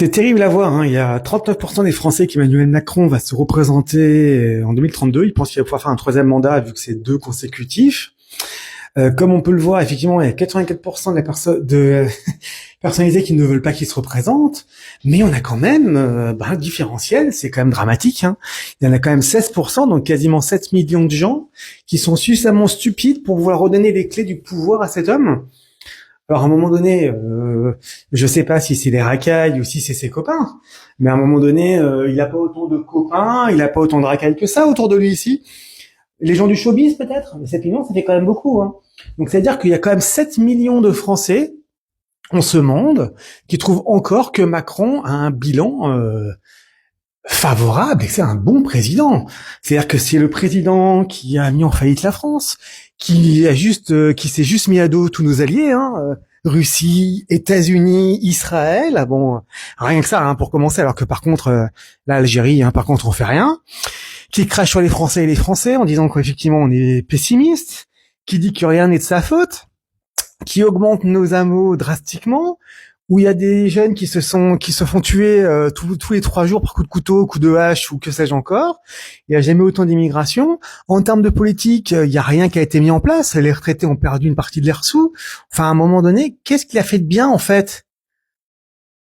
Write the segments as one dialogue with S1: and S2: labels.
S1: C'est terrible à voir, hein. Il y a 39% des Français qu'Emmanuel Macron va se représenter en 2032. Il pense qu'il va pouvoir faire un troisième mandat vu que c'est deux consécutifs. Comme on peut le voir, effectivement, il y a 84% de personnalités qui ne veulent pas qu'il se représente. Mais on a quand même un différentiel, c'est quand même dramatique, hein. Il y en a quand même 16%, donc quasiment 7 millions de gens qui sont suffisamment stupides pour vouloir redonner les clés du pouvoir à cet homme. Alors à un moment donné, je sais pas si c'est les racailles ou si c'est ses copains, mais à un moment donné, il a pas autant de copains, il a pas autant de racailles que ça autour de lui ici. Les gens du showbiz peut-être, mais 7 millions, ça fait quand même beaucoup, hein. Donc c'est-à-dire qu'il y a quand même 7 millions de Français en ce monde qui trouvent encore que Macron a un bilan favorable et que c'est un bon président. C'est-à-dire que c'est le président qui a mis en faillite la France, qui s'est juste mis à dos tous nos alliés, hein, Russie, États-Unis, Israël. Ah bon, rien que ça, hein, pour commencer. Alors que par contre, l'Algérie, hein, par contre, on fait rien. Qui crache sur les Français et les Français en disant qu'effectivement on est pessimiste, qui dit que rien n'est de sa faute, qui augmente nos AMO drastiquement, où il y a des jeunes qui se font tuer tous les 3 jours par coup de couteau, coup de hache ou que sais-je encore. Il n'y a jamais autant d'immigration. En termes de politique, il n'y a rien qui a été mis en place. Les retraités ont perdu une partie de leurs sous. Enfin, à un moment donné, qu'est-ce qu'il a fait de bien en fait?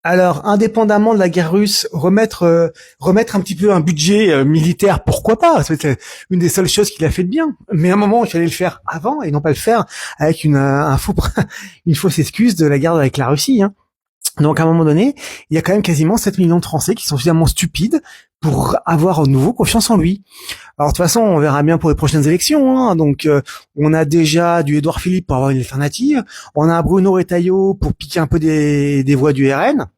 S1: Alors, indépendamment de la guerre russe, remettre un petit peu un budget militaire, pourquoi pas? C'est une des seules choses qu'il a fait de bien. Mais à un moment, il fallait le faire avant et non pas le faire avec une fausse excuse de la guerre avec la Russie, hein. Donc à un moment donné, il y a quand même quasiment 7 millions de Français qui sont suffisamment stupides pour avoir à nouveau confiance en lui. Alors de toute façon, on verra bien pour les prochaines élections, hein. Donc on a déjà du Édouard Philippe pour avoir une alternative, on a Bruno Retailleau pour piquer un peu des voix du RN.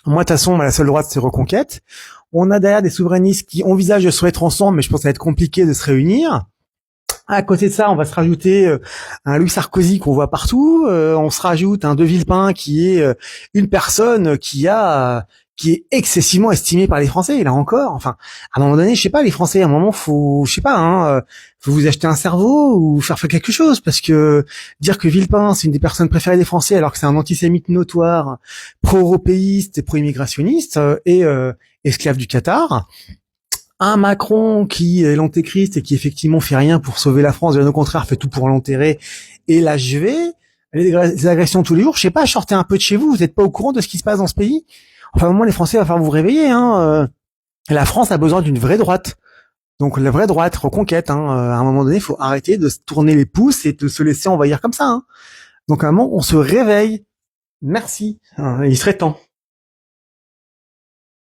S1: Moi, de toute façon, la seule droite, c'est Reconquête. On a derrière des souverainistes qui envisagent de se mettre ensemble, mais je pense que ça va être compliqué de se réunir. À côté de ça, on va se rajouter un Louis Sarkozy qu'on voit partout. On se rajoute un De Villepin qui est une personne qui est excessivement estimée par les Français. Et là encore, enfin, à un moment donné, je sais pas, les Français, à un moment, faut, je sais pas, hein, faut vous acheter un cerveau ou faire quelque chose, parce que dire que Villepin c'est une des personnes préférées des Français alors que c'est un antisémite notoire, pro-européiste et pro-immigrationniste et esclave du Qatar. Un Macron qui est l'antéchrist et qui effectivement fait rien pour sauver la France, bien au contraire fait tout pour l'enterrer et l'achever. Les agressions tous les jours, je sais pas, sortez un peu de chez vous, vous n'êtes pas au courant de ce qui se passe dans ce pays. Enfin, au moment les Français, il va falloir vous réveiller, hein. La France a besoin d'une vraie droite. Donc la vraie droite, Reconquête, hein. À un moment donné, il faut arrêter de se tourner les pouces et de se laisser envahir comme ça, hein. Donc à un moment, on se réveille. Merci. Il serait temps.